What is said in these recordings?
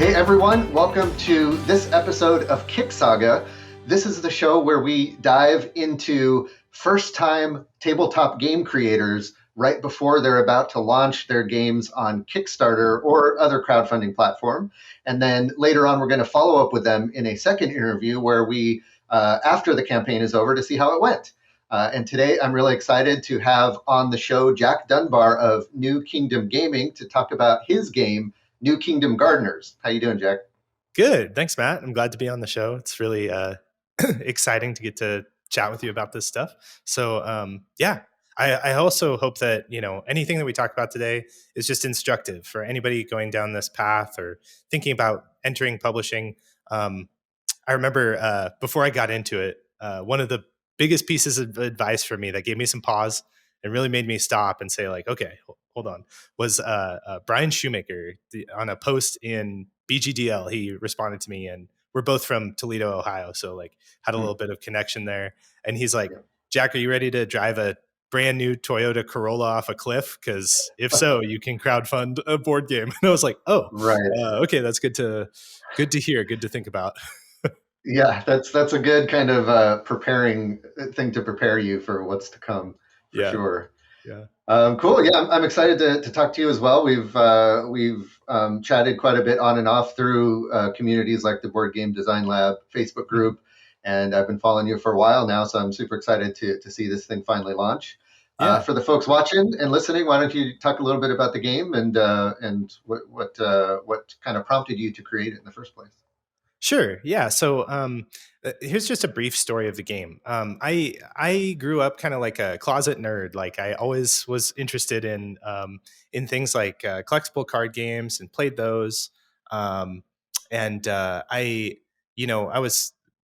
Hey everyone, welcome to this episode of KickSaga. This is the show where we dive into first-time tabletop game creators right before they're about to launch their games on Kickstarter or other crowdfunding platform. And then later on, we're going to follow up with them in a second interview where we, after the campaign is over, to see how it went. And today, I'm really excited to have on the show Jack Dunbar of New Kingdom Gaming to talk about his game, New Kingdom Gardeners. How you doing, Jack? Good. Thanks, Matt. I'm glad to be on the show. It's really exciting to get to chat with you about this stuff. So, I also hope that, anything that we talk about today is just instructive for anybody going down this path or thinking about entering publishing. I remember before I got into it, one of the biggest pieces of advice for me that gave me some pause and really made me stop and say, like, okay, hold on, was Brian Shoemaker on a post in BGDL. He responded to me, and we're both from Toledo, Ohio, so like had a little bit of connection there. And he's like, Jack, are you ready to drive a brand new Toyota Corolla off a cliff? Because if so, you can crowdfund a board game. And I was like, oh, Right. Okay, that's good to hear, good to think about. Yeah, that's a good kind of preparing thing to prepare you for what's to come, for sure. Yeah. Cool. Yeah, I'm excited to talk to you as well. We've chatted quite a bit on and off through communities like the Board Game Design Lab Facebook group, and I've been following you for a while now, so I'm super excited to see this thing finally launch. Yeah. For the folks watching and listening, why don't you talk a little bit about the game and what kind of prompted you to create it in the first place? Sure. Yeah. So here's just a brief story of the game. I grew up kind of like a closet nerd. Like I always was interested in things like collectible card games and played those. And I was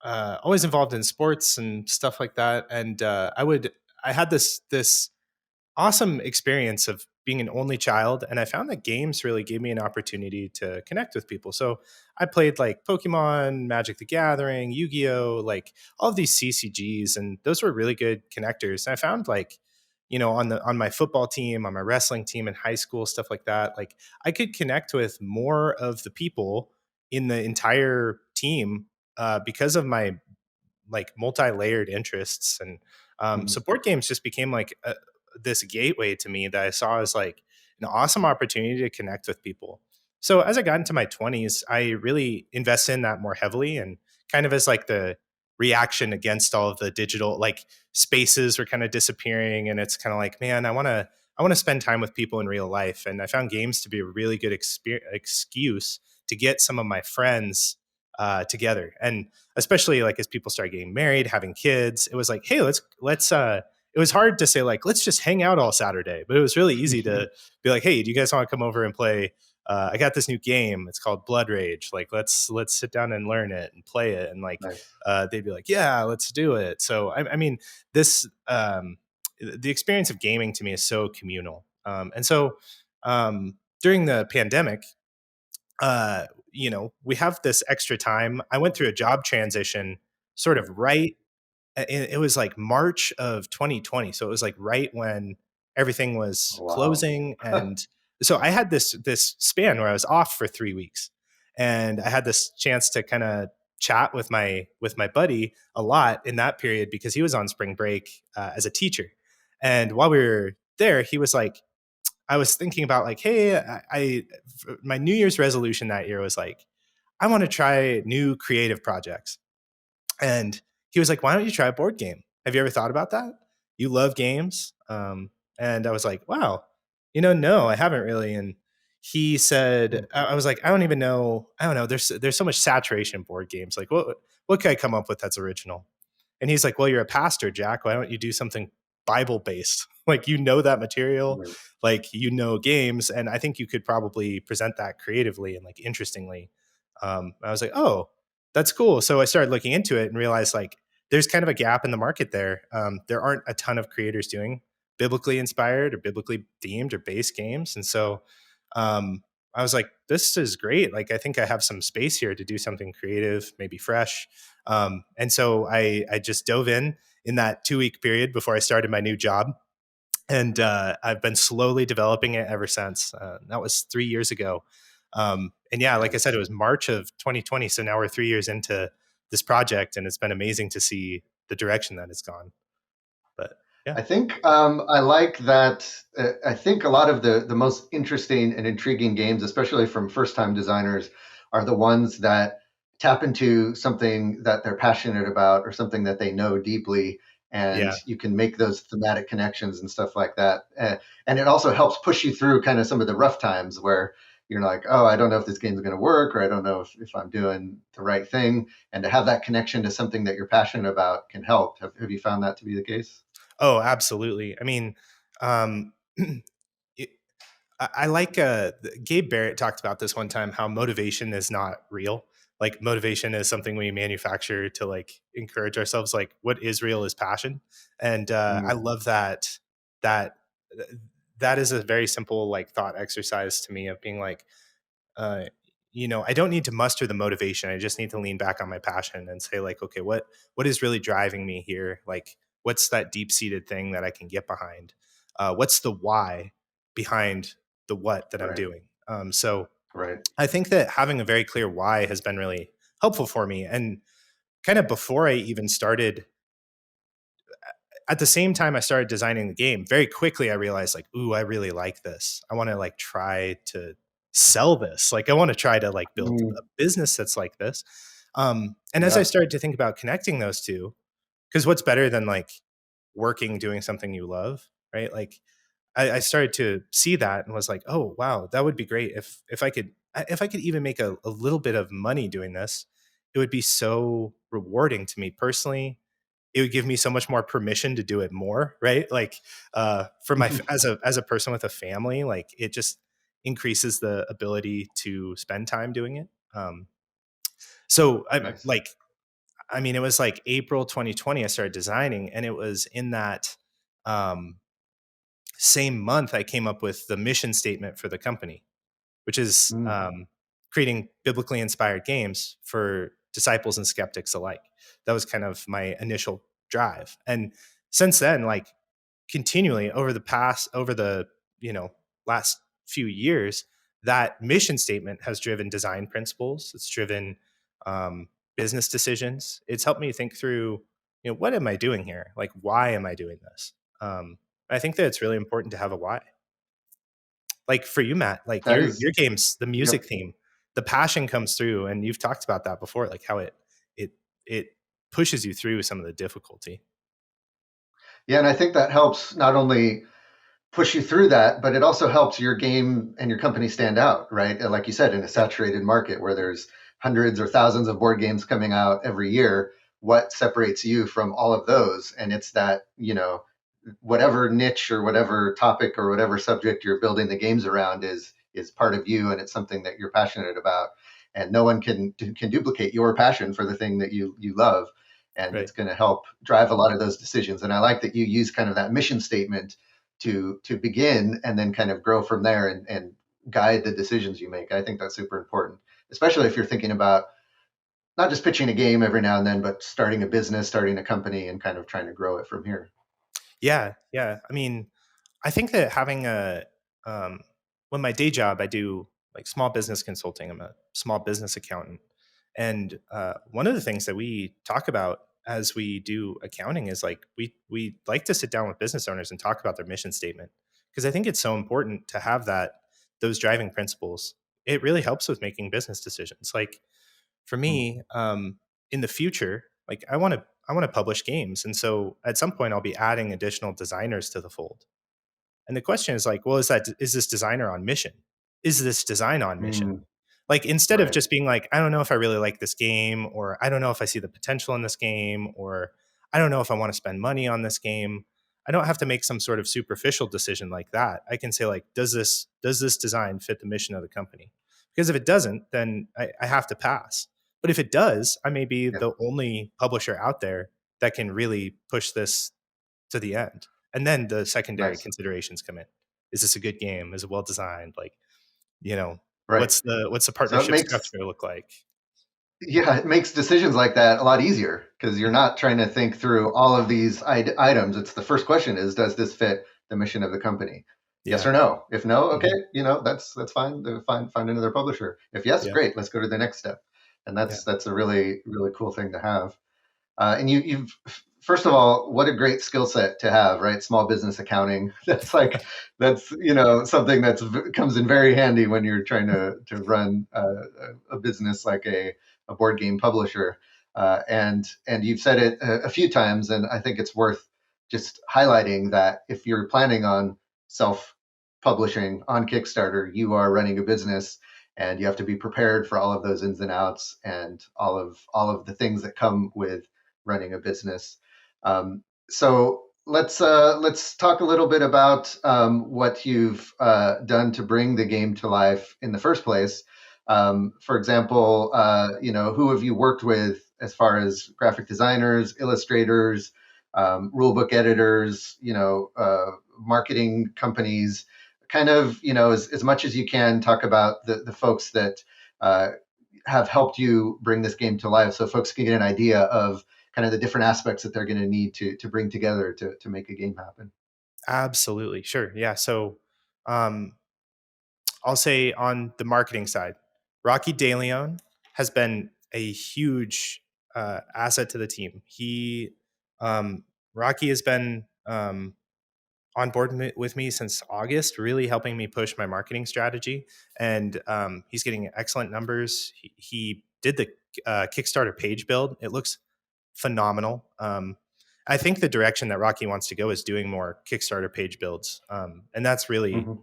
always involved in sports and stuff like that. And I had this awesome experience of being an only child, and I found that games really gave me an opportunity to connect with people. So I played like Pokemon, Magic the Gathering, Yu-Gi-Oh, like all of these CCGs, and those were really good connectors. And I found like, on my football team, on my wrestling team in high school, stuff like that, like I could connect with more of the people in the entire team because of my like multi-layered interests. And so board games just became like this gateway to me that I saw as like an awesome opportunity to connect with people. So as I got into my 20s, I really invested in that more heavily, and kind of as like the reaction against all of the digital like spaces were kind of disappearing, and it's kind of like, man, I want to spend time with people in real life. And I found games to be a really good excuse to get some of my friends together. And especially like as people start getting married, having kids, it was like, hey, let's it was hard to say like, let's just hang out all Saturday, but it was really easy to be like, hey, do you guys want to come over and play? I got this new game. It's called Blood Rage. Like, let's sit down and learn it and play it. And like, Nice. they'd be like, yeah, let's do it. So, I mean, this, the experience of gaming to me is so communal. And so during the pandemic, we have this extra time. I went through a job transition sort of right. It was like March of 2020. So it was like right when everything was Wow. closing. And so I had this span where I was off for 3 weeks, and I had this chance to kind of chat with my buddy a lot in that period because he was on spring break as a teacher. And while we were there, he was like, I was thinking about like, hey, my New Year's resolution that year was like, I want to try new creative projects. And he was like, why don't you try a board game? Have you ever thought about that? You love games. And I was like, wow, no, I haven't really. And he said, I was like, I don't even know. I don't know. There's so much saturation in board games. Like, what could I come up with that's original? And he's like, well, you're a pastor, Jack. Why don't you do something Bible based? Like, that material, like, games. And I think you could probably present that creatively and like interestingly. I was like, oh, that's cool. So I started looking into it and realized like there's kind of a gap in the market there. There aren't a ton of creators doing biblically inspired or biblically themed or based games. And so I was like, this is great. Like, I think I have some space here to do something creative, maybe fresh. And so I just dove in that 2-week period before I started my new job. And I've been slowly developing it ever since. That was 3 years ago. yeah, like I said, it Nice. was March of 2020. So now we're 3 years into this project, and it's been amazing to see the direction that it's gone. But yeah, I think I like that. I think a lot of the most interesting and intriguing games, especially from first time designers, are the ones that tap into something that they're passionate about or something that they know deeply, and yeah, you can make those thematic connections and stuff like that. And it also helps push you through kind of some of the rough times where you're like, oh, I don't know if this game's going to work, or I don't know if I'm doing the right thing. And to have that connection to something that you're passionate about can help. Have you found that to be the case? oh, absolutely. I mean, um, it, I like Gabe Barrett talked about this one time, how motivation is not real. Like motivation is something we manufacture to like encourage ourselves. Like what is real is passion, and I Mm, love that that is a very simple like thought exercise to me of being like, uh, I don't need to muster the motivation. I just need to lean back on my passion and say like, okay, what is really driving me here? Like, what's that deep seated thing that I can get behind? What's the why behind the what that I'm right, doing? So right. I think that having a very clear why has been really helpful for me. And kind of before I even started, at the same time I started designing the game, very quickly I realized like, ooh, I really like this. I want to like try to sell this. Like I want to try to like build Mm, a business that's like this. And as I yeah. started to think about connecting those two, because what's better than like working doing something you love, right? Like I started to see that and was like, oh wow, that would be great if I could even make a little bit of money doing this. It would be so rewarding to me personally. It would give me so much more permission to do it more, right? Like for my as a person with a family, like it just increases the ability to spend time doing it. So I Nice. like I mean, it was like April 2020 I started designing, and it was in that um, same month I came up with the mission statement for the company, which is Mm, creating biblically inspired games for disciples and skeptics alike. That was kind of my initial drive. And since then, like continually over the, last few years, that mission statement has driven design principles. It's driven um, business decisions. It's helped me think through, what am I doing here? Like, why am I doing this? I think that it's really important to have a why. Like for you, Matt, like that is, your games, the music yep. theme, the passion comes through, and you've talked about that before, like how it it pushes you through some of the difficulty. Yeah, and I think that helps not only push you through that, but it also helps your game and your company stand out, right? Like you said, in a Yeah, saturated market where there's hundreds or thousands of board games coming out every year, what separates you from all of those? And it's that, whatever niche or whatever topic or whatever subject you're building the games around is part of you, and it's something that you're passionate about, and no one can duplicate your passion for the thing that you love, and right. it's going to help drive a lot of those decisions. And I like that you use kind of that mission statement to begin and then kind of grow from there, and guide the decisions you make. I think that's super important, especially if you're thinking about not just pitching a game every now and then, but starting a business, starting a company, and kind of trying to grow it from here. Yeah, yeah. I mean, I think that having a when my day job, I do like small business consulting. I'm a small business accountant, and one of the things that we talk about as we do accounting is like we like to sit down with business owners and talk about their mission statement, because I think it's so important to have those driving principles. It really helps with making business decisions. Like for Mm, me, in the future, like I want to publish games, and so at some point I'll be adding additional designers to the fold. And the question is like, well, is this designer on mission? Is this design on mission? mm, Like instead of right. just being like, I don't know if I really like this game, or I don't know if I see the potential in this game, or I don't know if I want to spend money on this game. I don't have to make some sort of superficial decision like that. I can say like, does this design fit the mission of the company? Because if it doesn't, then I have to pass. But if it does, I may be Yep. the only publisher out there that can really push this to the end. And then the secondary Nice. considerations come in. Is this a good game? Is it well designed? Like, you know, Right. what's the So it partnership makes, structure look like? yeah, it makes decisions like that a lot easier because you're Mhm. not trying to think through all of these items. It's the first question is, does this fit the mission of the company? Yes Yeah. or no. If no, okay, Hmm. that's fine. Find another publisher. If yes, Yeah. great. Let's go to the next step. And Yeah. that's a really really cool thing to have. And you've first of all, what a great skill set to have, right? Small business accounting. That's something that's comes in very handy when you're trying to run a business like a board game publisher. And you've said it a few times, and I think it's worth just highlighting that if you're planning on self publishing on Kickstarter, you are running a business and you have to be prepared for all of those ins and outs and all of the things that come with running a business. So let's talk a little bit about what you've done to bring the game to life in the first place. For example, who have you worked with as far as graphic designers, illustrators, rulebook editors, marketing companies? Kind of, as much as you can, talk about the folks that uh, have helped you bring this game to life, so folks can get an idea of kind of the different aspects that they're going to need to bring together to make a game happen. Absolutely. Sure. Yeah. So, um, I'll say on the marketing side, Rocky DeLeon has been a huge asset to the team. Um, Rocky has been on board with me since August, really helping me push my marketing strategy. And he's getting excellent numbers. He did the Kickstarter page build. It looks phenomenal. I think the direction that Rocky wants to go is doing more Kickstarter page builds, and that's really, Mm-hmm.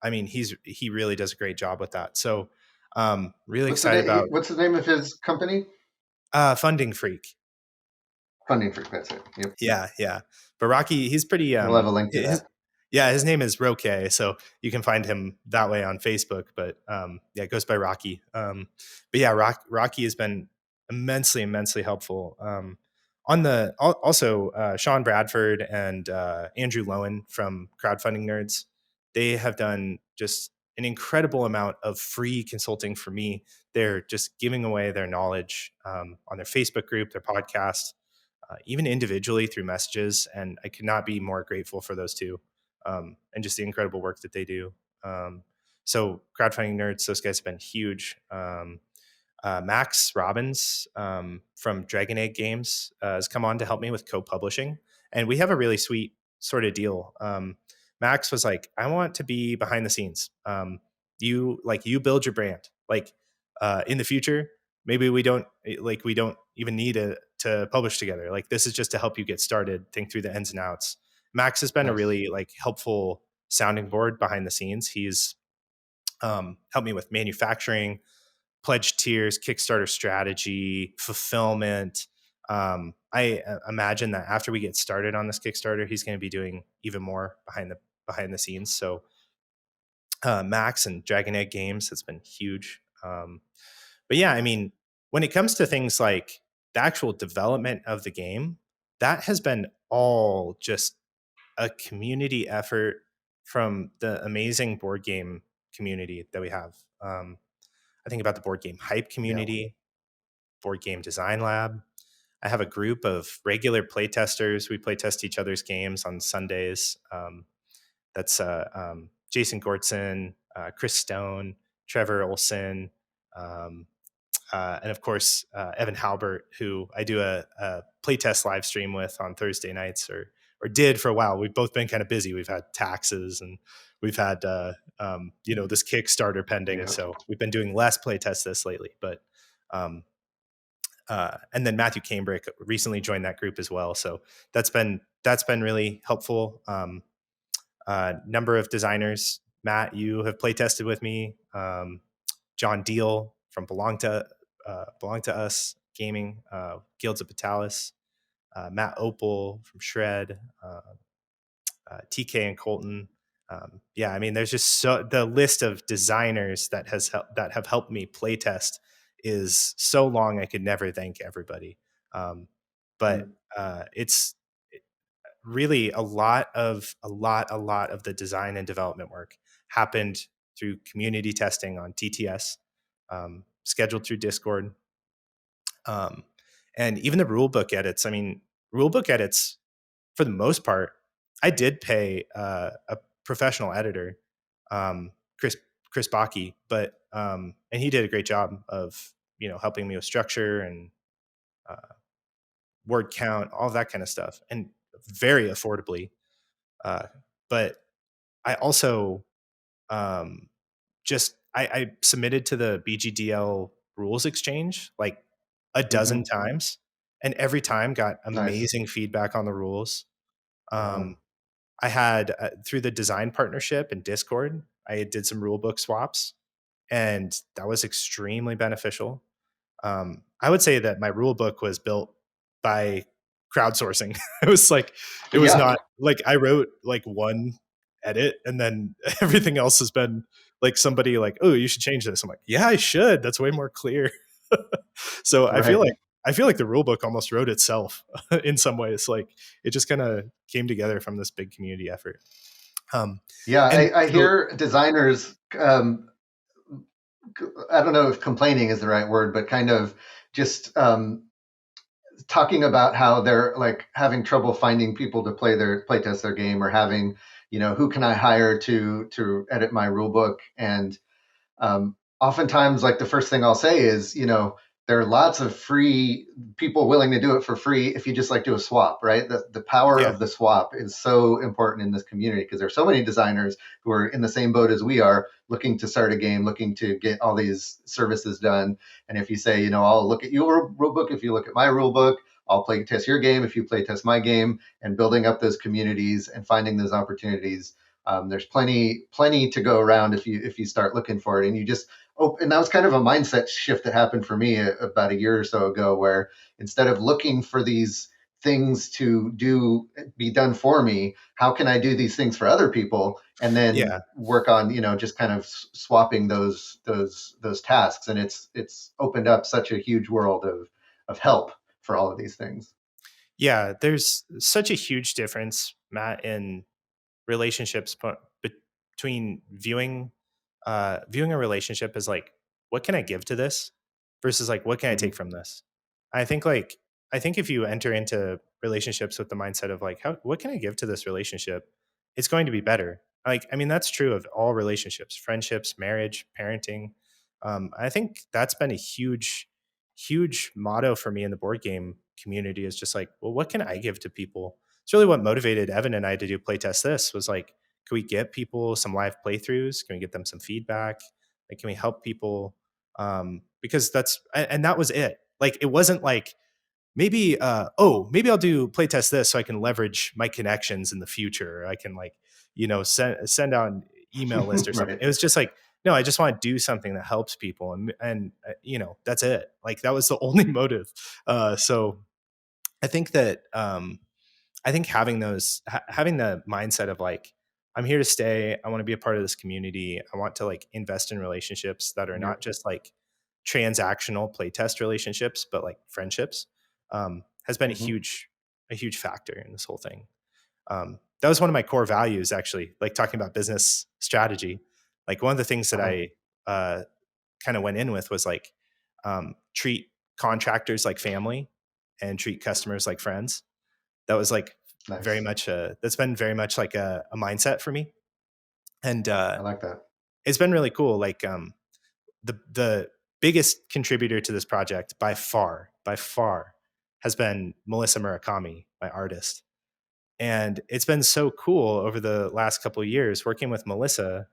I mean, he really does a great job with that. So, really What's the excited name? about What's the name of his company? Funding Freak. Funding Freak. That's it. Yep. Yeah, yeah. But Rocky, he's pretty We'll have a link to his that. yeah, his name is Roque, so you can find him that way on Facebook. But yeah, it goes by Rocky. But yeah, Rocky has been immensely helpful. Also Sean Bradford and Andrew Lowen from Crowdfunding Nerds, they have done just an incredible amount of free consulting for me. They're just giving away their knowledge on their Facebook group, their podcast, even individually through messages. And I could not be more grateful for those two, and just the incredible work that they do. So, crowdfunding nerds, those guys have been huge. Max Robbins from Dragon Egg Games has come on to help me with co-publishing, and we have a really sweet sort of deal. Max was like, "I want to be behind the scenes. You build your brand. Like in the future, maybe we don't even need to publish together. Like this is just to help you get started, think through the ins and outs." Max has been a Nice. really helpful sounding board behind the scenes. He's helped me with manufacturing, pledge tiers, Kickstarter strategy, fulfillment. I imagine that after we get started on this Kickstarter, he's going to be doing even more behind the scenes. So Max and Dragon Egg Games has been huge. But yeah, I mean, when it comes to things like the actual development of the game, that has been all just a community effort from the amazing board game community that we have. I think about the board game hype Yeah. community, board game design lab. I have a group of regular playtesters. We playtest each other's games on Sundays. That's Jason Gortson, Chris Stone, Trevor Olson, um, and of course Evan Halbert, who I do a playtest live stream with on Thursday nights, or did for a while. We've both been kind of busy. We've had taxes and we've had this Kickstarter pending, Yeah. so we've been doing less playtest this lately. But um, and then Matthew Cambrick recently joined that group as well, so that's been really helpful. Number of designers. Matt, you have playtested with me. John Deal from Belong to Us Gaming, Guilds of Patalis, Matt Opal from Shred, TK and Colton. Yeah, I mean, there's just the list of designers that have helped me playtest is so long. I could never thank everybody, but Mm. it's really a lot of the design and development work happened through community testing on TTS, scheduled through Discord, um, and even the rule book edits. I mean, rule book edits for the most part, I did pay a professional editor, Chris Chris Baki, but and he did a great job of helping me with structure and uh, word count, all that kind of stuff, and very affordably. Uh, but I also um, I submitted to the BGDL rules exchange like a dozen Hmm. times, and every time got Nice. amazing feedback on the rules. Wow. Um, I had through the design partnership and Discord, I did some rule book swaps, and that was extremely beneficial. I would say that my rule book was built by crowdsourcing. It was like, it was Yeah. not like I wrote like one edit and then everything else has been like somebody like, oh, you should change this. I'm like, yeah, I should. That's way more clear. So Right. I feel like the rule book almost wrote itself in some ways. Like it just kind of came together from this big community effort. Um, Yeah. and I so hear designers. I don't know if complaining is the right word, but kind of just talking about how they're like having trouble finding people to play test their game, or having, who can I hire to edit my rule book. And oftentimes, like, the first thing I'll say is, there are lots of free people willing to do it for free if you just like do a swap, right? The power yeah, of the swap is so important in this community, because there's so many designers who are in the same boat as we are, looking to start a game, looking to get all these services done. And if you say, I'll look at your rule book, if you look at my rule book, I'll play test your game if you play test my game, and building up those communities and finding those opportunities. There's plenty to go around if you start looking for it, and you just and that was kind of a mindset shift that happened for me about a year or so ago, where instead of looking for these things to be done for me, how can I do these things for other people, and then yeah. work on, just kind of swapping those tasks. And it's opened up such a huge world of help for all of these things. Yeah, there's such a huge difference, Matt, in relationships between viewing a relationship as like, what can I give to this versus like, what can I Hmm. take from this? I think like I think if you enter into relationships with the mindset of like, how what can I give to this relationship, it's going to be better. Like, I mean, that's true of all relationships, friendships, marriage, parenting. I think that's been a huge motto for me in the board game community, is just like, well, what can I give to people? It's really what motivated Evan and I to do playtest this, was like, can we get people some live playthroughs? Can we get them some feedback? Like, can we help people? Because and that was it. Like, it wasn't like, maybe maybe I'll do playtest this so I can leverage my connections in the future. I can like, send out an email list or something. Right. It was just like, no, I just want to do something that helps people, and that's it. Like, that was the only motive. So I think that I think having the mindset of like, I'm here to stay. I want to be a part of this community. I want to like invest in relationships that are Yeah. not just like transactional playtest relationships, but like friendships. Has been Hmm. a huge factor in this whole thing. That was one of my core values, actually, like talking about business strategy. Like, one of the things that Uh-huh. I kind of went in with was like, treat contractors like family and treat customers like friends. That was like very Nice. much that's been very much like a mindset for me. And I like that. it's been really cool. Like, the biggest contributor to this project by far has been Melissa Murakami, my artist. And it's been so cool over the last couple of years working with Melissa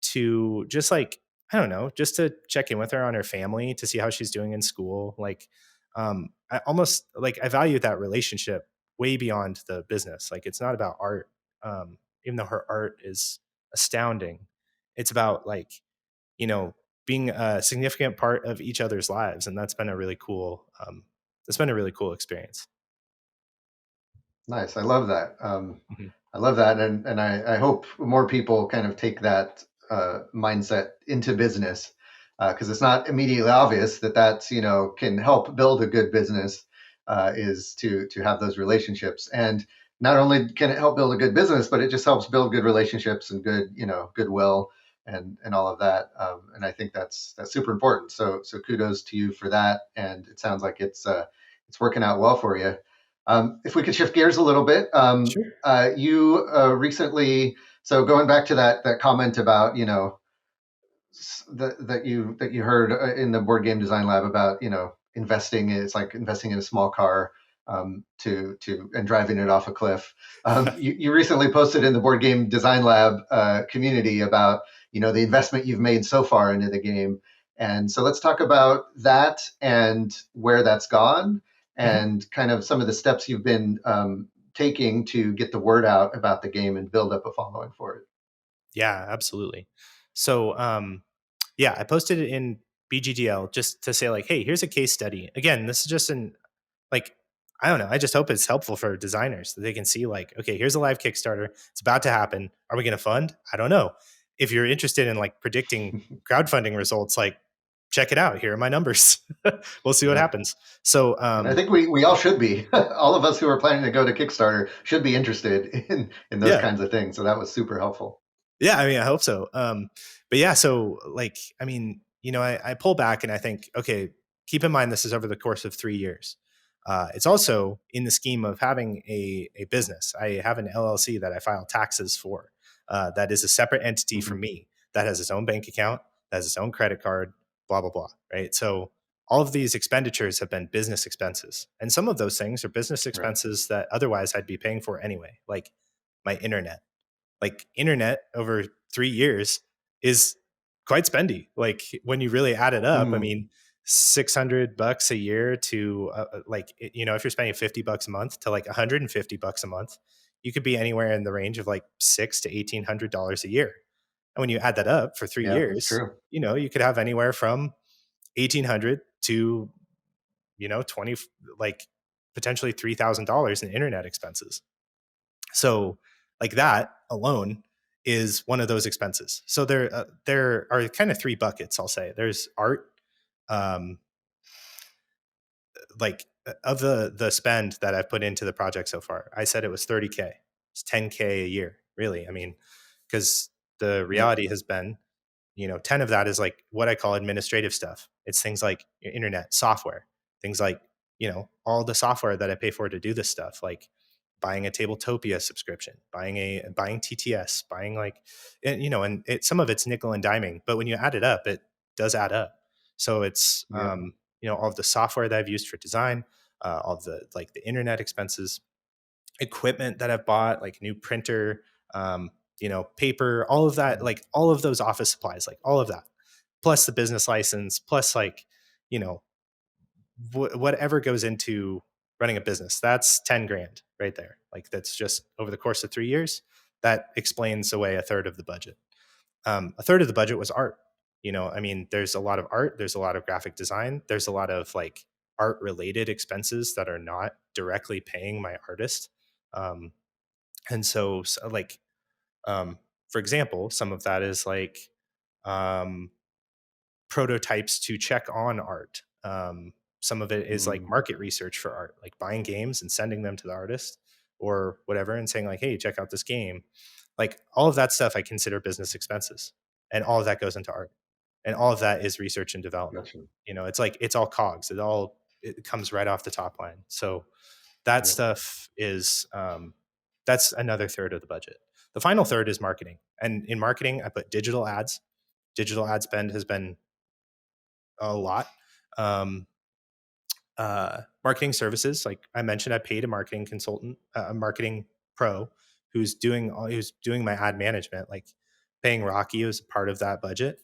to just like, I don't know, just to check in with her on her family, to see how she's doing in school. Like, I almost like, I value that relationship way beyond the business. Like, it's not about art. Even though her art is astounding, it's about like, you know, being a significant part of each other's lives. And that's been a really cool experience. Nice. I love that. Mhm. I love that, and I hope more people kind of take that mindset into business, because it's not immediately obvious that that's, can help build a good business, is to have those relationships. And not only can it help build a good business, but it just helps build good relationships and good, goodwill, and all of that. And I think that's super important. So kudos to you for that. And it sounds like it's working out well for you. If we could shift gears a little bit, Sure. you recently So going back to that comment about, that you heard in the board game design lab about, investing, it's like investing in a small car, to and driving it off a cliff. You recently posted in the board game design lab community about, the investment you've made so far into the game. And so let's talk about that and where that's gone, Mhm. and kind of some of the steps you've been taking to get the word out about the game and build up a following for it. Yeah, absolutely. So, yeah, I posted it in BGDL just to say like, hey, here's a case study. Again, this is just like, I don't know. I just hope it's helpful for designers that they can see like, okay, here's a live Kickstarter. It's about to happen. Are we going to fund? I don't know. If you're interested in like predicting crowdfunding results, like check it out. Here are my numbers. We'll see what Yeah. happens. So, And I think we all should be. All of us who are planning to go to Kickstarter should be interested in those yeah, kinds of things. So that was super helpful. yeah. I mean, I hope so. But yeah, so like, I mean, I pull back and I think, okay, keep in mind this is over the course of 3 years. It's also in the scheme of having a business. I have an LLC that I file taxes for. That is a separate entity from Hmm. me that has its own bank account, that has its own credit card, blah blah blah. Right. So all of these expenditures have been business expenses, and some of those things are business Right. expenses that otherwise I'd be paying for anyway, like my internet. Like internet over 3 years is quite spendy. Like when you really add it up, I Mm, mean, $600 a year to like, if you're spending $50 a month to like $150 a month, you could be anywhere in the range of like six to $1,800 a year. And when you add that up for three yeah, that's years, true. you could have anywhere from 1,800 to, 20, like potentially $3,000 in internet expenses. So like that alone is one of those expenses. So there are kind of three buckets. I'll say there's art, um, like of the spend that I've put into the project so far. I said it was 30K. It's 10K a year, really. I mean, because the Yep. reality has been 10 of that is like what I call administrative stuff. It's things like internet software, things like, all the software that I pay for to do this stuff, like buying a Tabletopia subscription, buying TTS, buying like, and some of it's nickel and diming, but when you add it up, it does add up. So it's, Yep. all of the software that I've used for design, all of the, like the internet expenses, equipment that I've bought, like new printer, paper, all of that, Mm, like all of those office supplies, like all of that, plus the business license, plus like, you know, whatever goes into running a business. That's 10 grand right there. Like that's just over the course of 3 years. That explains away a third of the budget. A third of the budget was art. I mean, there's a lot of art, there's a lot of graphic design, there's a lot of like art related expenses that are not directly paying my artist. Um, and so like, for example, some of that is like um, prototypes to check on art. Some of it is like mm, market research for art, like buying games and sending them to the artist or whatever and saying like, hey, check out this game. Like all of that stuff I consider business expenses. And all of that goes into art. And all of that is research and development. gotcha. It's like it's all cogs. It comes right off the top line. So that Yep. stuff is that's another third of the budget. The final third is marketing. And in marketing, I put digital ads. Digital ad spend has been a lot. Um, Marketing services, like I mentioned, I paid a marketing consultant, a marketing pro, who's doing my ad management. Like paying Rocky was part of that budget.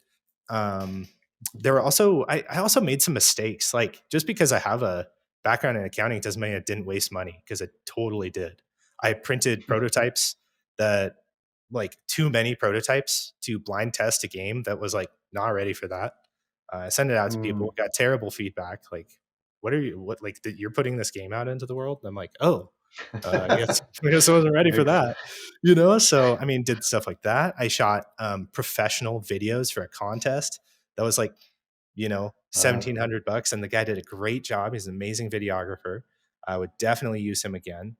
Um, there were also I also made some mistakes. Like just because I have a background in accounting doesn't mean I didn't waste money because I totally did. I printed prototypes that like too many prototypes to blind test a game that was like not ready for that. I sent it out to Mm. people, got terrible feedback. Like, what, like, you're putting this game out into the world? And I'm like, oh, I guess I wasn't ready for Makes that, So, I mean, did stuff like that. I shot professional videos for a contest that was like, uh, $1,700, and the guy did a great job. He's an amazing videographer. I would definitely use him again.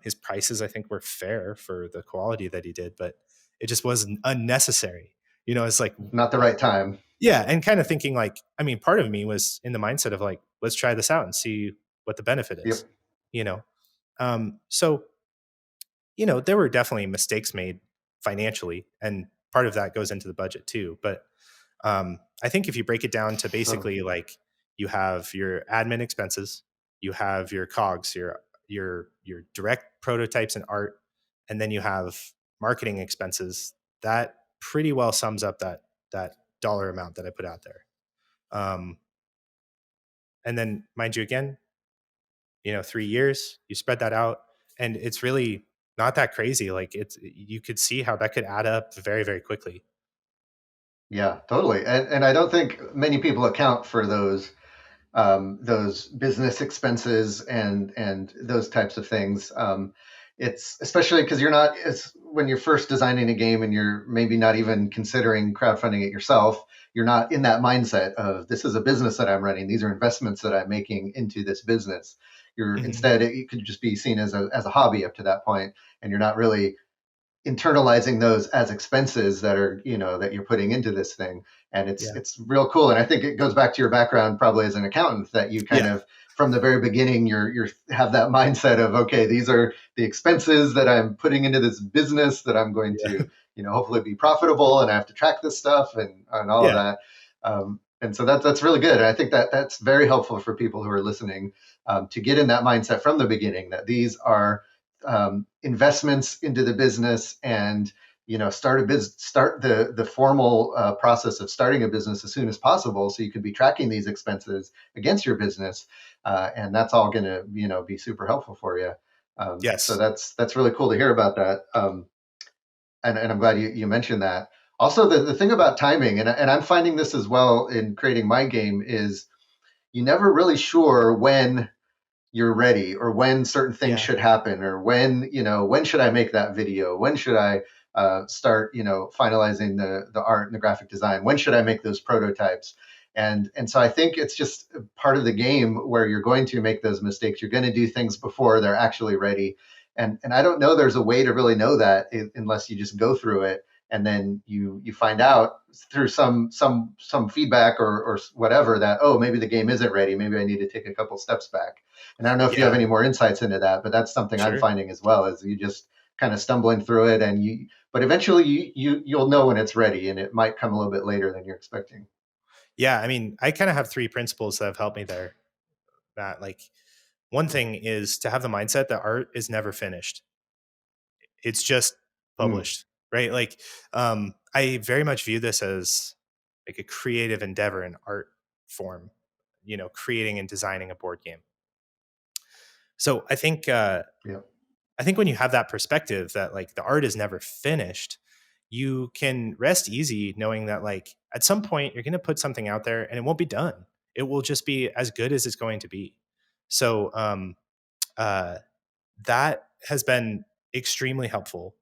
His prices, I think, were fair for the quality that he did, but it just was unnecessary. It's like, Not the right time. yeah, and kind of thinking like, I mean, part of me was in the mindset of like, let's try this out and see what the benefit is, Yep. you know. So there were definitely mistakes made financially, and part of that goes into the budget too. But I think if you break it down to Totally. basically like you have your admin expenses, you have your cogs, your direct prototypes and art, and then you have marketing expenses. That pretty well sums up that dollar amount that I put out there. Um, and then, mind you, again, 3 years, you spread that out, and it's really not that crazy. Like you could see how that could add up very, very quickly. Yeah, totally. And I don't think many people account for those business expenses and those types of things. It's especially because you're not it's when you're first designing a game and you're maybe not even considering crowdfunding it yourself. You're not in that mindset of this is a business that I'm running. These are investments that I'm making into this business. You're Hmm. instead it could just be seen as a hobby up to that point, and you're not really internalizing those as expenses that are that you're putting into this thing. And it's Yeah. it's real cool, and I think it goes back to your background probably as an accountant, that you kind Yeah. of from the very beginning you're have that mindset of, okay, these are the expenses that I'm putting into this business that I'm going Yeah. to hopefully be profitable, and I have to track this stuff and all of Yeah. that. And so that's really good, and I think that that's very helpful for people who are listening, to get in that mindset from the beginning, that these are investments into the business, and start the formal process of starting a business as soon as possible, so you can be tracking these expenses against your business, and that's all going to be super helpful for you. So Yes. that's really cool to hear about that. And I'm glad you mentioned that. Also, the thing about timing, and I'm finding this as well in creating my game, is you never really sure when you're ready, or when certain things Yeah. should happen, or when should I make that video, when should I start finalizing the art and the graphic design, when should I make those prototypes. And so I think it's just part of the game where you're going to make those mistakes. You're going to do things before they're actually ready, and I don't know there's a way to really know that unless you just go through it, and then you find out through some feedback or whatever, that, oh, maybe the game isn't ready, maybe I need to take a couple steps back. And I don't know if you have Yeah. any more insights into that, but that's something I'm Sure. finding as well, as you just kind of stumbling through it, but eventually you'll know when it's ready, and it might come a little bit later than you're expecting. Yeah. I mean, I kind of have three principles that have helped me there. That like one thing is to have the mindset that art is never finished. It's just Mm, published, right? Like, I very much view this as like a creative endeavor in art form, creating and designing a board game. So yeah. I think when you have that perspective that like the art is never finished, you can rest easy knowing that like at some point you're going to put something out there and it won't be done. It will just be as good as it's going to be. So uh, that has been extremely helpful.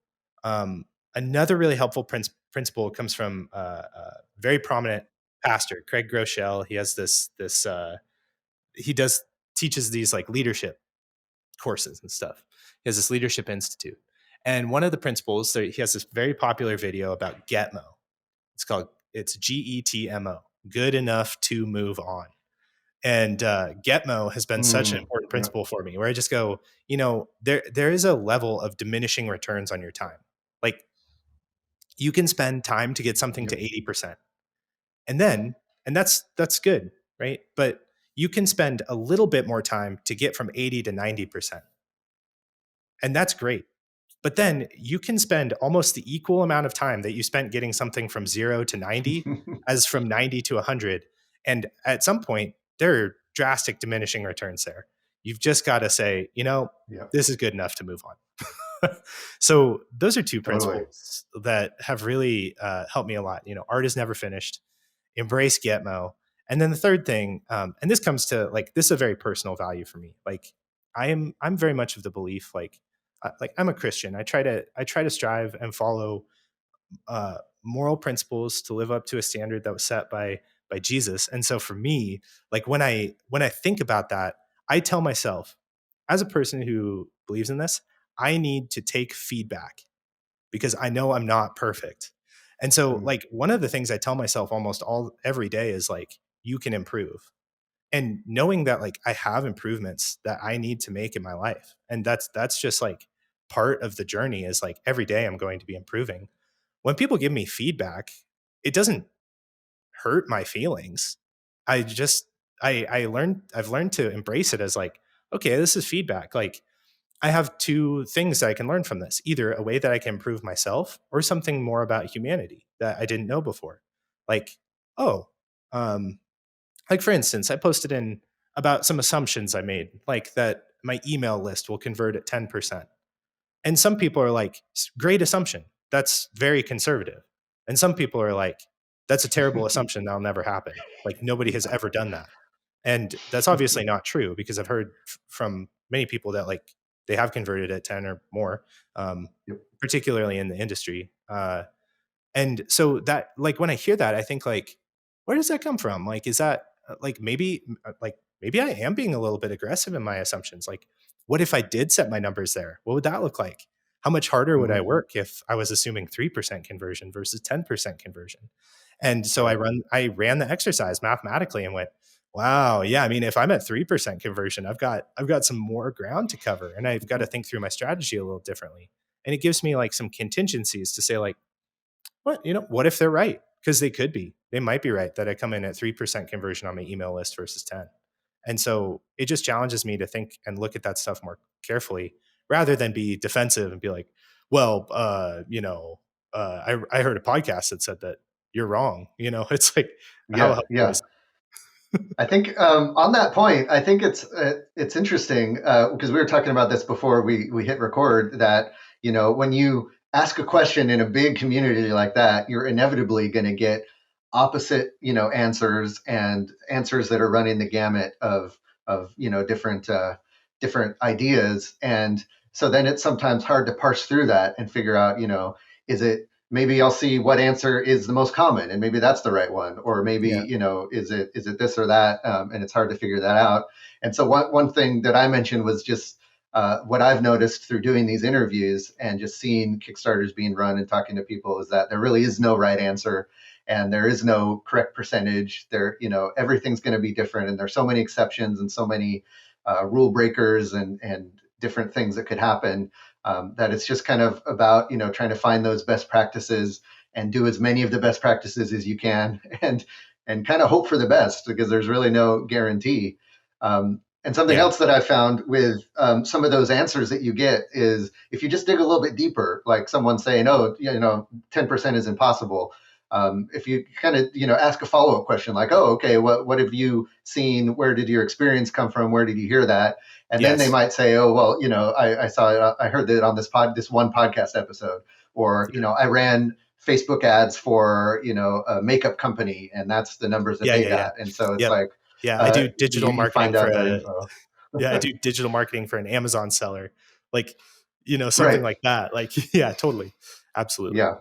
Um, Another really helpful principle comes from a very prominent pastor, Craig Groeschel. He has he does teaches these like leadership courses and stuff. He has this leadership institute. And one of the principles, so he has this very popular video about Getmo. It's GETMO, good enough to move on. And Getmo has been such an Mm, important yeah. principle for me, where I just go, there is a level of diminishing returns on your time. Like you can spend time to get something Yep. to 80%. And then, and that's good, right? But you can spend a little bit more time to get from 80 to 90%. And that's great. But then you can spend almost the equal amount of time that you spent getting something from 0 to 90 as from 90 to 100. And at some point, there are drastic diminishing returns there. You've just got to say, Yep. this is good enough to move on. So those are two Totally. principles that have really helped me a lot. Art is never finished. Embrace Getmo. And then the third thing, and this comes to like, this is a very personal value for me. Like I'm very much of the belief, like I'm a Christian. I try to strive and follow moral principles to live up to a standard that was set by Jesus. And so for me, like when I think about that, I tell myself, as a person who believes in this, I need to take feedback because I know I'm not perfect. And so Mm, like one of the things I tell myself almost all every day is like, you can improve. And knowing that like I have improvements that I need to make in my life. And that's just like part of the journey is like every day I'm going to be improving. When people give me feedback, it doesn't hurt my feelings. I just I've learned to embrace it as like, okay, this is feedback. Like I have two things that I can learn from this, either a way that I can improve myself or something more about humanity that I didn't know before. Like, oh, um, like for instance, I posted in about some assumptions I made, like that my email list will convert at 10%. And some people are like, great assumption. That's very conservative. And some people are like, that's a terrible assumption. That'll never happen. Like nobody has ever done that. And that's obviously not true because I've heard from many people that like they have converted at 10 or more, Yep. particularly in the industry. And so that, like, when I hear that, I think like, where does that come from? Like, is that like maybe I am being a little bit aggressive in my assumptions? Like, what if I did set my numbers there? What would that look like? How much harder would I Mhm. work if I was assuming 3% conversion versus 10% conversion? And so Right. I ran the exercise mathematically and went, wow, yeah. I mean, if I'm at 3% conversion, I've got some more ground to cover, and I've got to think through my strategy a little differently. And it gives me like some contingencies to say like, what if they're right? Because they could be. They might be right that I come in at 3% conversion on my email list versus 10. And so it just challenges me to think and look at that stuff more carefully rather than be defensive and be like, well, I heard a podcast that said that you're wrong. It's like, how Yeah, helpful yeah. is I think on that point, I think it's interesting because we were talking about this before we hit record. That when you ask a question in a big community like that, you're inevitably going to get opposite answers, and answers that are running the gamut of different ideas. And so then it's sometimes hard to parse through that and figure out, is it, maybe I'll see what answer is the most common, and maybe that's the right one, or maybe Yeah. is it this or that, and it's hard to figure that out. And so one thing that I mentioned was just what I've noticed through doing these interviews and just seeing Kickstarters being run and talking to people is that there really is no right answer, and there is no correct percentage. Everything's going to be different, and there's so many exceptions and so many rule breakers and different things that could happen, that it's just kind of about trying to find those best practices and do as many of the best practices as you can, and kind of hope for the best, because there's really no guarantee. And something Yeah. else that I found with some of those answers that you get is, if you just dig a little bit deeper, like someone saying, "Oh, 10% is impossible." If you kind of ask a follow up question like, "Oh, okay, what have you seen? Where did your experience come from? Where did you hear that?" And then they Yes. might say, "Oh, well, I saw it. I heard that on this one podcast episode," or "I ran Facebook ads for a makeup company, and that's the numbers that Yeah. they Yeah. Yeah. got." And so it's Yep. like Yeah. I do you, digital you marketing find for out that a info. yeah, I do digital marketing for an Amazon seller. Like, something Right. like that. Like, yeah, totally. Absolutely. Yeah.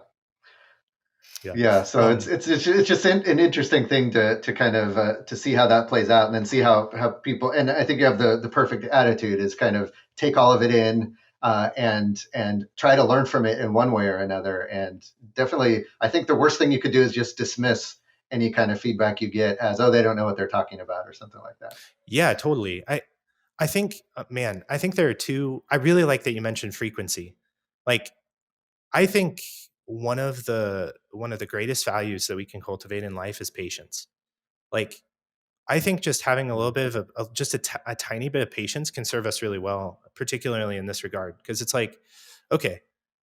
Yeah. Yeah, so it's Um, it's just an interesting thing to kind of to see how that plays out, and then see how people. And I think you have the perfect attitude, is kind of take all of it in, and try to learn from it in one way or another. And definitely, I think the worst thing you could do is just dismiss any kind of feedback you get as, "Oh, they don't know what they're talking about," or something like that. yeah, totally. I think, man, I think there are two. I really like that you mentioned frequency. Like, I think one of the greatest values that we can cultivate in life is patience. Like, I think just having a little bit of just a tiny bit of patience can serve us really well, particularly in this regard. Because it's like, okay,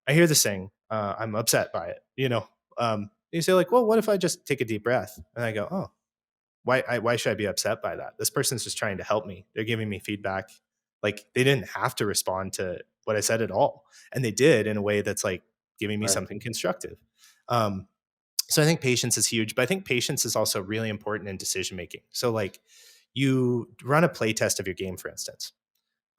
I hear this thing, I'm upset by it. You say like, well, what if I just take a deep breath and I go, oh, why should I be upset by that? This person's just trying to help me. They're giving me feedback. Like they didn't have to respond to what I said at all, and they did in a way that's like giving me Right. something constructive. Um, so I think patience is huge, but I think patience is also really important in decision making. So like you run a play test of your game, for instance.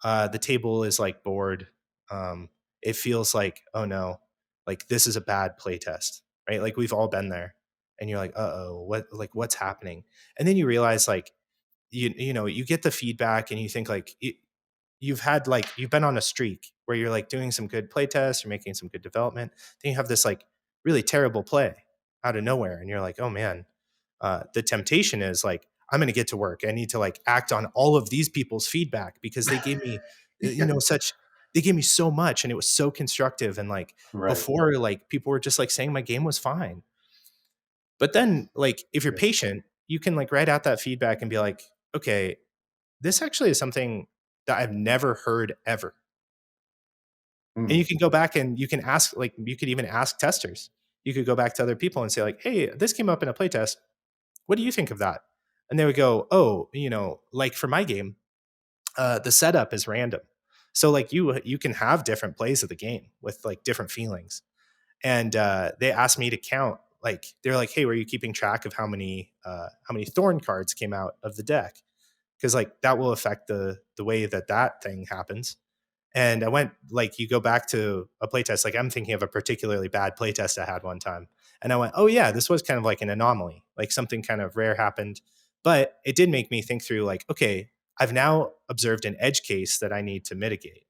The table is like bored. Um, it feels like, oh no, like this is a bad play test, right? Like we've all been there, and you're like, oh, what's happening? And then you realize like you get the feedback, and you think like you've been on a streak where you're like doing some good play tests, you're making some good development. Then you have this like really terrible play out of nowhere, and you're like, oh man, the temptation is like, I'm going to get to work. I need to like act on all of these people's feedback because they gave me, Yeah. such. they gave me so much, and it was so constructive. And like Right. before, like people were just like saying my game was fine. But then like if you're Yep. patient, you can like write out that feedback and be like, okay, this actually is something that I've never heard ever. And you Mm. can go back and you can ask, like, you could even ask testers. You could go back to other people and say, like, hey, this came up in a playtest. What do you think of that? And they would go, oh, like for my game, the setup is random. So like you can have different plays of the game with like different feelings. And they asked me to count. Like they're like, hey, were you keeping track of how many thorn cards came out of the deck? Because like that will affect the way that thing happens. And I went like you go back to a playtest. Like I'm thinking of a particularly bad playtest I had one time, and I went, "Oh yeah, this was kind of like an anomaly. Like something kind of rare happened." But it did make me think through. Like, okay, I've now observed an edge case that I need to mitigate,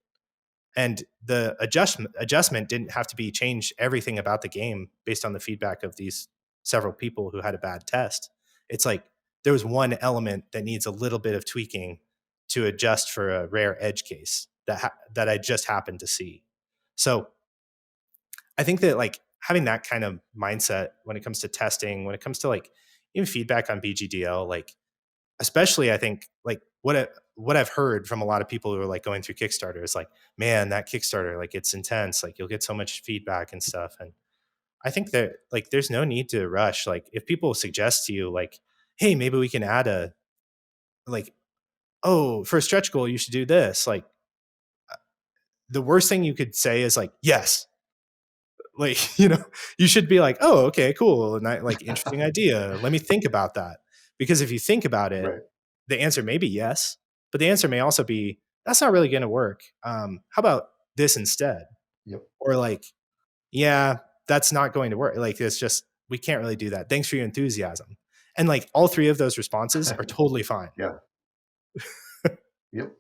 and the adjustment didn't have to be change everything about the game based on the feedback of these several people who had a bad test. It's like there was one element that needs a little bit of tweaking to adjust for a rare edge case that I just happened to see. So I think that like having that kind of mindset when it comes to testing, when it comes to like even feedback on BGDL, like especially I think like what I've heard from a lot of people who are like going through Kickstarter is like, man, that Kickstarter, like it's intense. Like you'll get so much feedback and stuff. And I think that like there's no need to rush. Like if people suggest to you like, hey, maybe we can add a like, oh, for a stretch goal, you should do this. Like the worst thing you could say is like, yes. Like, you should be like, oh, okay, cool. And like interesting idea. Let me think about that. Because if you think about it, Right. the answer may be yes, but the answer may also be that's not really going to work. How about this instead? Yep. Or like, yeah, that's not going to work. Like, it's just we can't really do that. Thanks for your enthusiasm. And like all three of those responses are totally fine. Yeah. Yep.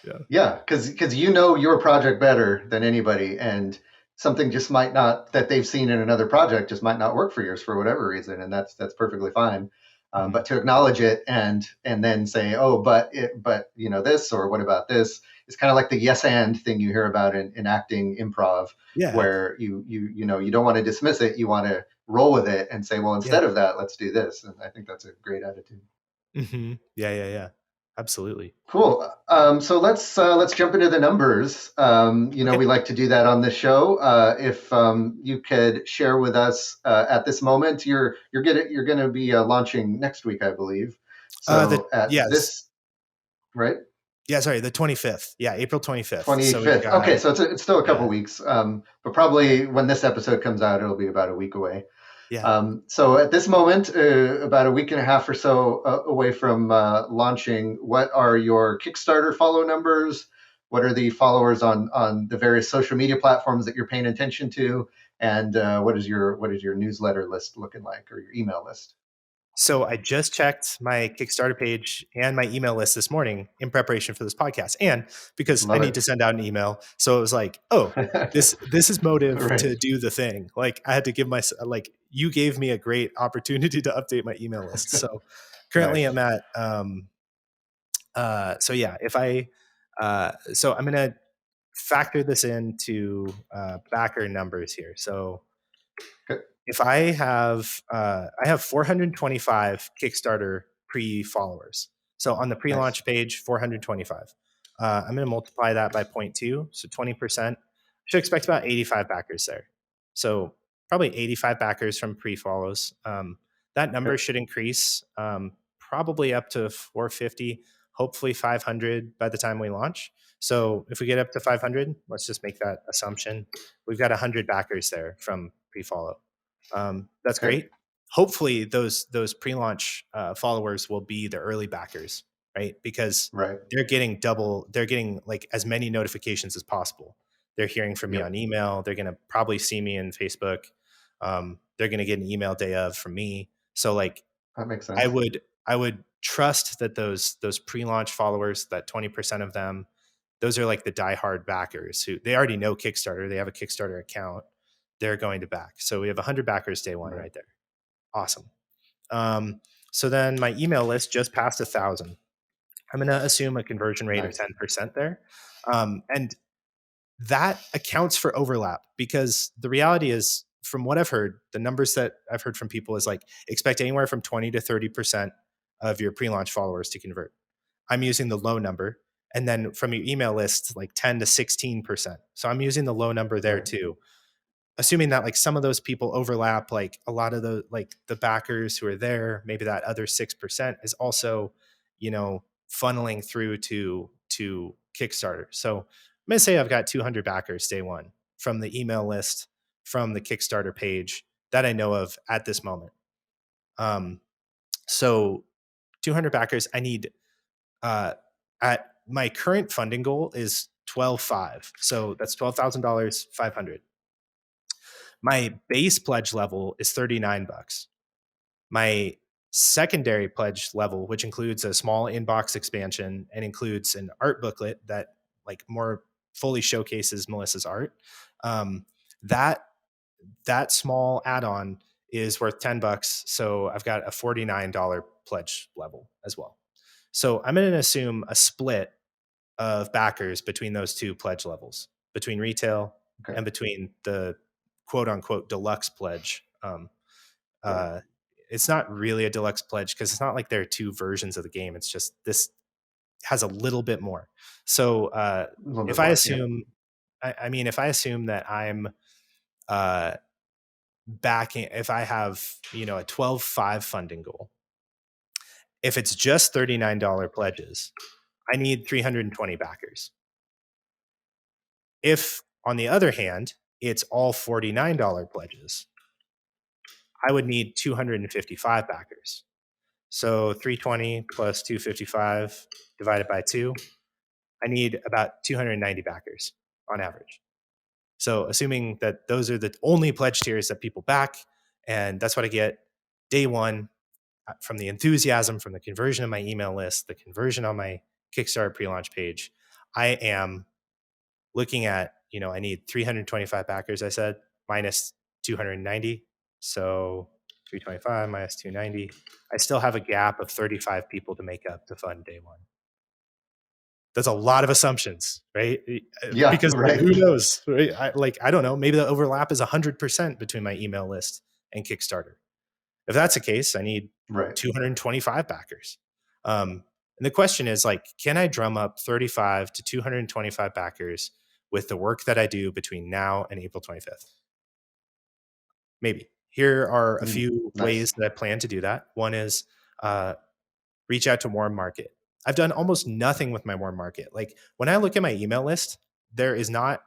Yeah. Yeah, because you know your project better than anybody, and something just might not that they've seen in another project just might not work for yours for whatever reason, and that's perfectly fine. Mhm. But to acknowledge it and then say, oh, but this, or what about this? It's kind of like the yes and thing you hear about in acting improv, Yeah. where you don't want to dismiss it, you want to roll with it and say, well, Yeah. instead of that, let's do this. And I think that's a great attitude. Yeah. Yeah. Yeah. Absolutely. Cool. So let's jump into the numbers. Okay. We like to do that on this show. If you could share with us at this moment, you're gonna be launching next week, I believe. The So at yes. this, right, Yeah, sorry, the 25th. Yeah, April 25th. So we've 25th. Okay, got so it's still a couple yeah. weeks, but probably when this episode comes out, it'll be about a week away. Yeah. So at this moment, about a week and a half or so away from launching, what are your Kickstarter follow numbers? What are the followers on the various social media platforms that you're paying attention to? And what is your newsletter list looking like, or your email list? So I just checked my Kickstarter page and my email list this morning in preparation for this podcast, and because I Love need it. to send out an email. So it was like, oh, this is motive Right. to do the thing. Like I had to give my like you gave me a great opportunity to update my email list. So currently Nice. I'm at so yeah, if I so I'm gonna factor this into backer numbers here. So Good. if I have 425 Kickstarter pre-followers. So on the Nice. pre-launch page, 425. I'm going to multiply that by zero point 0.2, so 20%. Should expect about 85 backers there. So probably 85 backers from pre-follows. That number Good. should increase probably up to 450, hopefully 500 by the time we launch. So if we get up to 500, let's just make that assumption. We've got 100 backers there from pre-follow. That's Okay. great. Hopefully, those pre-launch followers will be the early backers, right? Because Right. they're getting double. They're getting like as many notifications as possible. They're hearing from me Yep. on email. They're going to probably see me in Facebook. They're going to get an email day of from me. So like That makes I sense. would I would trust that those pre-launch followers, that 20% of them, those are like the diehard backers who they already know Kickstarter. They have a Kickstarter account. They're going to back. So we have 100 backers day one Right. right there. Awesome. So then my email list just passed 1,000. I'm going to assume a conversion rate of Nice. 10% there. And that accounts for overlap, because the reality is, from what I've heard, the numbers that I've heard from people is like, expect anywhere from 20 to 30% of your pre-launch followers to convert. I'm using the low number. And then from your email list, like 10 to 16%. So I'm using the low number there too, assuming that like some of those people overlap, like a lot of the, like the backers who are there, maybe that other 6% is also, funneling through to Kickstarter. So I'm going to say I've got 200 backers day one from the email list, from the Kickstarter page that I know of at this moment. So 200 backers. I need, at my current funding goal is 12.5. So that's $12,000, 500. My base pledge level is $39. My secondary pledge level, which includes a small inbox expansion and includes an art booklet that like more fully showcases Melissa's art, that small add-on is worth $10. So I've got a $49 pledge level as well. So I'm going to assume a split of backers between those two pledge levels, between retail and between the quote unquote deluxe pledge. It's not really a deluxe pledge because it's not like there are two versions of the game. It's just this has a little bit more. So if I assume, I mean, if I assume that I'm backing, if I have, a 12.5 funding goal, if it's just $39 pledges, I need 320 backers. If, on the other hand, it's all $49 pledges, I would need 255 backers. So 320 plus 255 divided by 2, I need about 290 backers on average. So assuming that those are the only pledge tiers that people back, and that's what I get day one from the enthusiasm, from the conversion of my email list, the conversion on my Kickstarter pre-launch page, I am looking at, I need 325 backers, I said, minus 290. So 325 minus 290. I still have a gap of 35 people to make up to fund day one. That's a lot of assumptions, right? Yeah, because right. Who knows, right? I don't know. Maybe the overlap is 100% between my email list and Kickstarter. If that's the case, I need 225 backers. And the question is like, can I drum up 35 to 225 backers with the work that I do between now and April 25th? Maybe. Here are a few ways that I plan to do that. One is reach out to warm market. I've done almost nothing with my warm market. Like when I look at my email list, there is not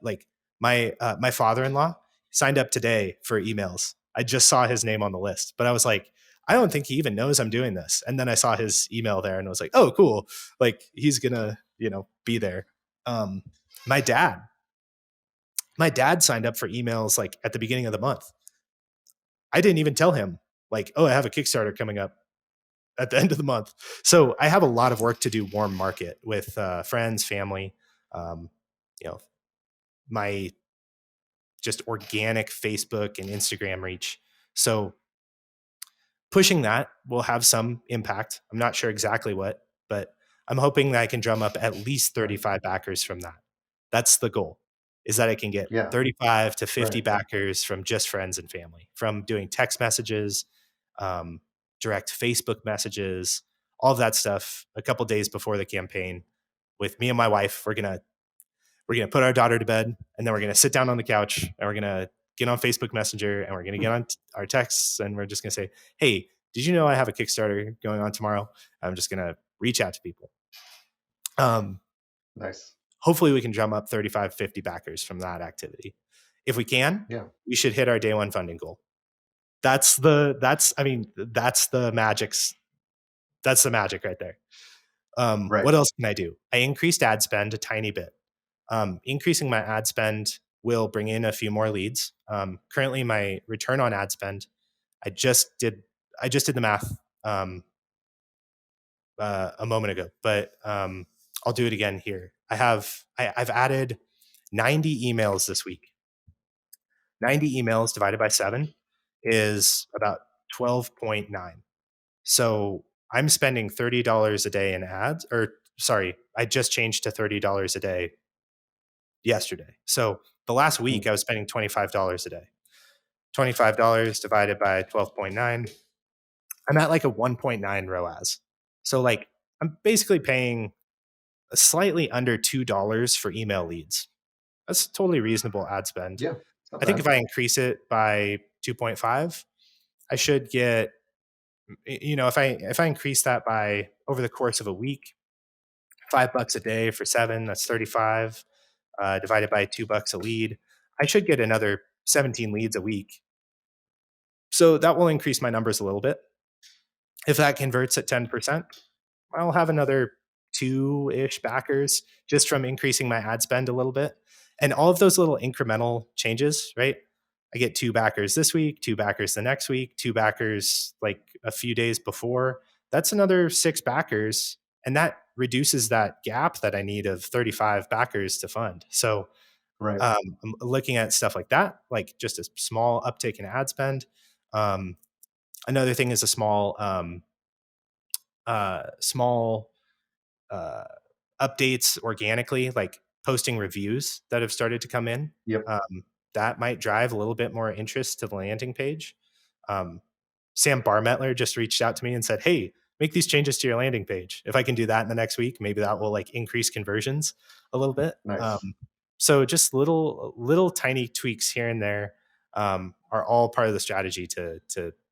like my father-in-law signed up today for emails. I just saw his name on the list, but I was like, I don't think he even knows I'm doing this. And then I saw his email there and I was like, oh, cool. Like he's gonna, be there. My dad signed up for emails like at the beginning of the month. I didn't even tell him like, oh, I have a Kickstarter coming up at the end of the month. So I have a lot of work to do warm market with friends, family, my just organic Facebook and Instagram reach. So pushing that will have some impact. I'm not sure exactly what, but I'm hoping that I can drum up at least 35 backers from that. That's the goal, is that I can get 35 to 50 backers from just friends and family, from doing text messages, direct Facebook messages, all of that stuff a couple days before the campaign. With me and my wife, we're gonna put our daughter to bed, and then we're gonna sit down on the couch and we're gonna get on Facebook Messenger and we're gonna get on our texts and we're just gonna say, hey, did you know I have a Kickstarter going on tomorrow? I'm just gonna reach out to people. Nice. Hopefully we can drum up 35, 50 backers from that activity. If we can, we should hit our day one funding goal. That's the magic. That's the magic right there. What else can I do? I increased ad spend a tiny bit. Increasing my ad spend will bring in a few more leads. Currently my return on ad spend, I just did the math a moment ago, but I'll do it again here. I've added 90 emails this week. 90 emails divided by 7 is about 12.9. So I'm spending $30 a day in ads, or sorry, I just changed to $30 a day yesterday. So the last week I was spending $25 a day. $25 divided by 12.9. I'm at like a 1.9 ROAS. So like I'm basically paying slightly under $2 for email leads. That's totally reasonable ad spend. Yeah, it's not I think bad. if I increase it by 2.5, I should get, if I increase that by over the course of a week, $5 a day for 7, that's 35, divided by $2 a lead. I should get another 17 leads a week. So that will increase my numbers a little bit. If that converts at 10%, I'll have another 2-ish backers just from increasing my ad spend a little bit. And all of those little incremental changes, right? I get 2 backers this week, 2 backers the next week, 2 backers like a few days before. That's another 6 backers. And that reduces that gap that I need of 35 backers to fund. So Right. I'm looking at stuff like that, like just a small uptick in ad spend. Another thing is a small uh, updates organically, like posting reviews that have started to come in. Yep. That might drive a little bit more interest to the landing page. Sam Barmettler just reached out to me and said, "Hey, make these changes to your landing page. If I can do that in the next week, maybe that will like increase conversions a little bit." Nice. So just little tiny tweaks here and there are all part of the strategy to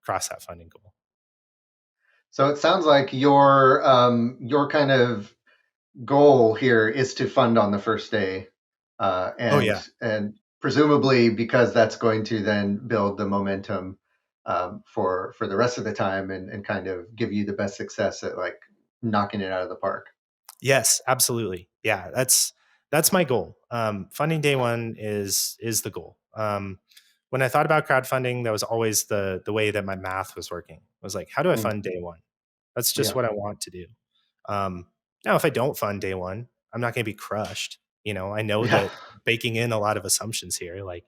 cross that funding goal. So it sounds like your kind of goal here is to fund on the first day, Oh yeah. and presumably because that's going to then build the momentum for the rest of the time and kind of give you the best success at like knocking it out of the park. Yes, absolutely. Yeah, that's my goal. Funding day one is the goal. When I thought about crowdfunding, that was always the way that my math was working. I was like, how do I Mm, fund day one? That's just yeah. what I want to do. Now, if I don't fund day one, I'm not going to be crushed. I know Yeah. that baking in a lot of assumptions here. Like,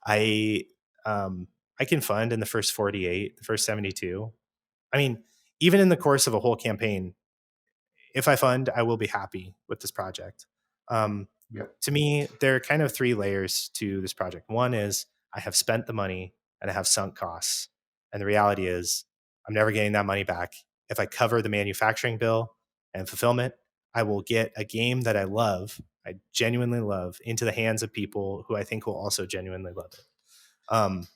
I I can fund in the first 48, the first 72. I mean, even in the course of a whole campaign, if I fund, I will be happy with this project. Um, Yep. to me, there are kind of 3 layers to this project. One is I have spent the money and I have sunk costs. And the reality is I'm never getting that money back. If I cover the manufacturing bill and fulfillment, I will get a game that I genuinely love, into the hands of people who I think will also genuinely love it. Um,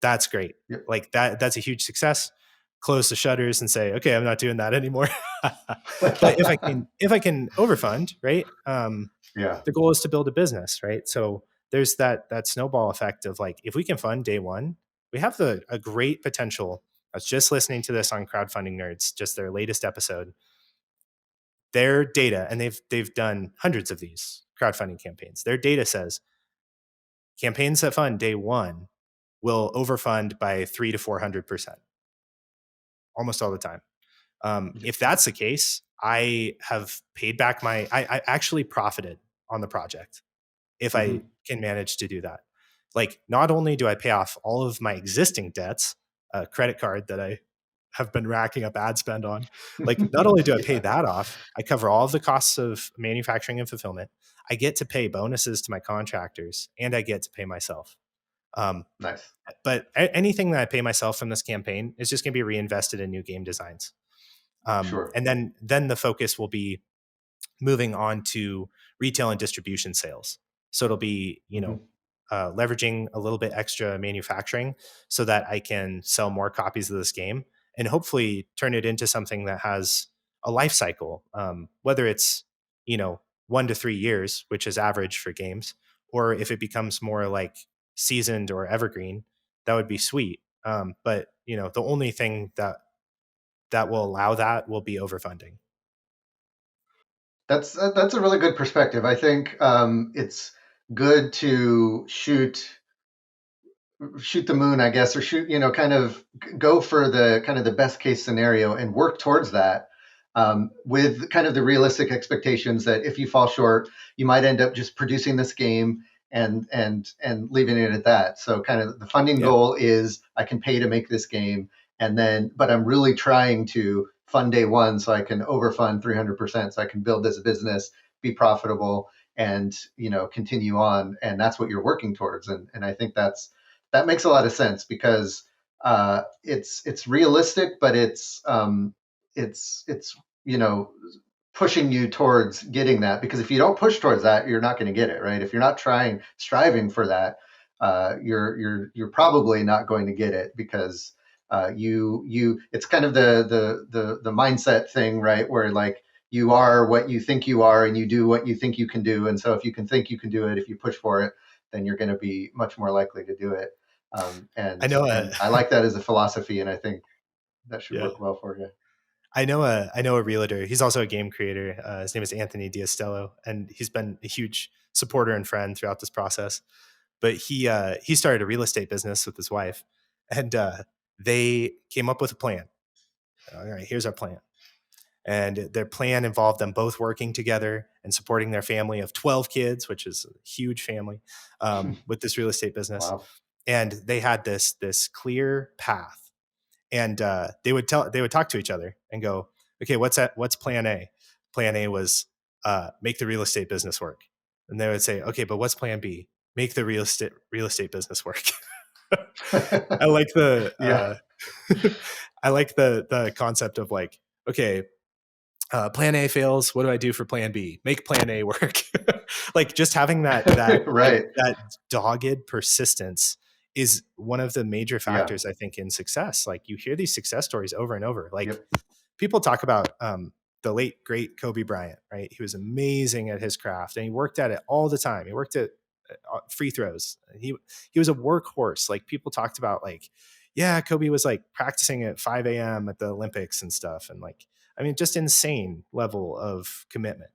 that's great. Yep. Like that's a huge success. Close the shutters and say, okay, I'm not doing that anymore. But if I can overfund, right? Yeah. The goal is to build a business, right? So there's that snowball effect of like, if we can fund day one, we have a great potential. I was just listening to this on Crowdfunding Nerds, just their latest episode. Their data, and they've done hundreds of these crowdfunding campaigns. Their data says campaigns that fund day one will overfund by 300 to 400%, almost all the time. If that's the case, I have paid back I actually profited on the project if I Hmm. can manage to do that. Like, not only do I pay off all of my existing debts, a credit card that I have been racking up ad spend on, like, not only do I pay Yeah. that off, I cover all of the costs of manufacturing and fulfillment. I get to pay bonuses to my contractors and I get to pay myself. Um, Nice. but anything that I pay myself from this campaign is just going to be reinvested in new game designs. Sure. And then the focus will be moving on to retail and distribution sales. So it'll be, Hmm. leveraging a little bit extra manufacturing so that I can sell more copies of this game and hopefully turn it into something that has a life cycle, whether it's, 1 to 3 years, which is average for games, or if it becomes more like seasoned or evergreen, that would be sweet. But the only thing that will allow that will be overfunding. That's a really good perspective. I think it's good to shoot the moon, I guess, or shoot, kind of go for the kind of the best case scenario and work towards that, with kind of the realistic expectations that if you fall short, you might end up just producing this game and leaving it at that. So kind of the funding Yeah. goal is I can pay to make this game, and then but I'm really trying to fund day one so I can overfund 300%, so I can build this business, be profitable, and continue on, and that's what you're working towards. And I think that makes a lot of sense, because it's realistic, but it's pushing you towards getting that, because if you don't push towards that, you're not going to get it, right? If you're not striving for that, you're probably not going to get it, because it's kind of the mindset thing, right? Where like you are what you think you are, and you do what you think you can do. And so if you can think you can do it, if you push for it, then you're going to be much more likely to do it. I know a And I like that as a philosophy, and I think that should yeah. work well for you. I know a realtor. He's also a game creator. His name is Anthony Diastello, and he's been a huge supporter and friend throughout this process. But he started a real estate business with his wife, and they came up with a plan. All right, here's our plan. And their plan involved them both working together and supporting their family of 12 kids, which is a huge family, with this real estate business. Wow. And they had this clear path. And they would talk to each other and go, okay, what's plan A? Plan A was make the real estate business work. And they would say, okay, but what's plan B? Make the real estate business work. I like the I like the concept of like, okay, plan A fails. What do I do for plan B? Make plan A work. Like just having that right. that dogged persistence is one of the major factors, I think, in success. Like you hear these success stories over and over. Like people talk about the late great Kobe Bryant, right? He was amazing at his craft and he worked at it all the time. He worked at free throws. He was a workhorse. Like people talked about like, yeah, Kobe was like practicing at 5 a.m. at the Olympics and stuff. And like, I mean, just insane level of commitment.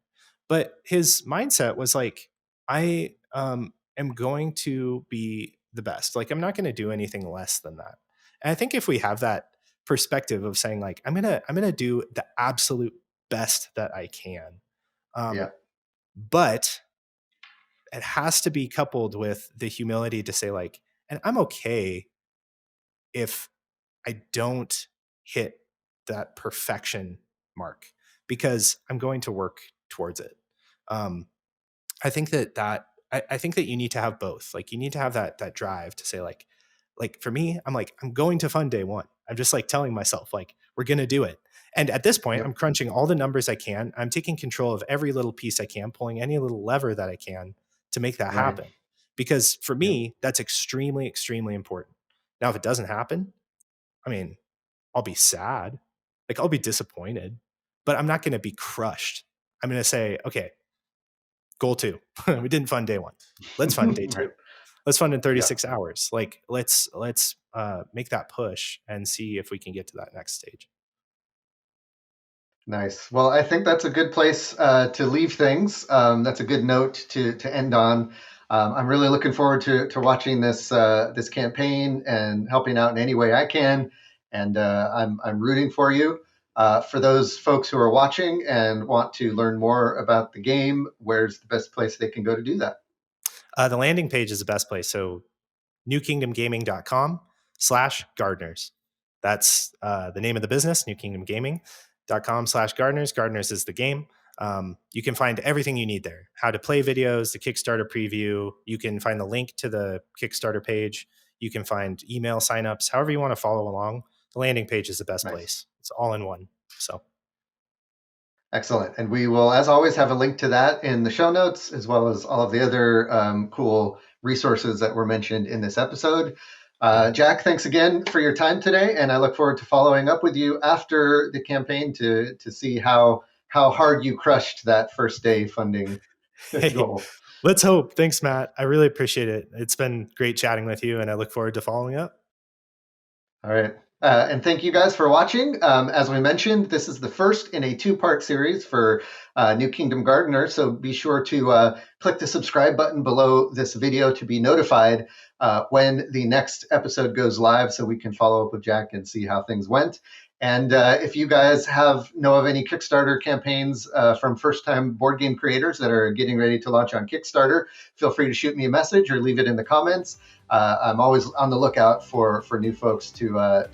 But his mindset was like, I am going to be the best. Like, I'm not going to do anything less than that. And I think if we have that perspective of saying like, I'm going to do the absolute best that I can. But it has to be coupled with the humility to say like, and I'm okay if I don't hit that perfection mark, because I'm going to work towards it. I think that I think that you need to have both. Like you need to have that drive to say like for me, I'm like, I'm going to fund day one. I'm just like telling myself like, we're going to do it. And at this point, I'm crunching all the numbers I can. I'm taking control of every little piece I can, pulling any little lever that I can to make that happen. Because for me, that's extremely, extremely important. Now, if it doesn't happen, I mean, I'll be sad. Like I'll be disappointed, but I'm not going to be crushed. I'm going to say, okay, goal 2. We didn't fund day 1. Let's fund day 2. Let's fund in 36 hours. Like let's make that push and see if we can get to that next stage. Nice. Well, I think that's a good place to leave things. That's a good note to end on. I'm really looking forward to watching this campaign and helping out in any way I can. And I'm rooting for you. For those folks who are watching and want to learn more about the game, where's the best place they can go to do that? The landing page is the best place. So newkingdomgaming.com/gardeners. That's the name of the business, newkingdomgaming.com/gardeners. Gardeners is the game. You can find everything you need there. How to play videos, the Kickstarter preview. You can find the link to the Kickstarter page. You can find email signups, however you want to follow along. The landing page is the best place. It's all in one. So excellent. And we will, as always, have a link to that in the show notes, as well as all of the other cool resources that were mentioned in this episode. Jack, thanks again for your time today. And I look forward to following up with you after the campaign to see how hard you crushed that first day funding goal. Let's hope. Thanks, Matt. I really appreciate it. It's been great chatting with you, and I look forward to following up. All right. And thank you guys for watching. As we mentioned, this is the first in a 2-part series for New Kingdom Gardener. So be sure to click the subscribe button below this video to be notified when the next episode goes live, so we can follow up with Jack and see how things went. And if you guys know of any Kickstarter campaigns from first-time board game creators that are getting ready to launch on Kickstarter, feel free to shoot me a message or leave it in the comments. I'm always on the lookout for new folks to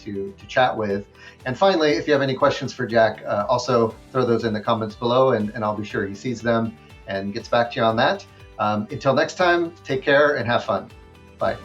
chat with. And finally, if you have any questions for Jack, also throw those in the comments below, and I'll be sure he sees them. and gets back to you on that. Until next time, take care and have fun. Bye.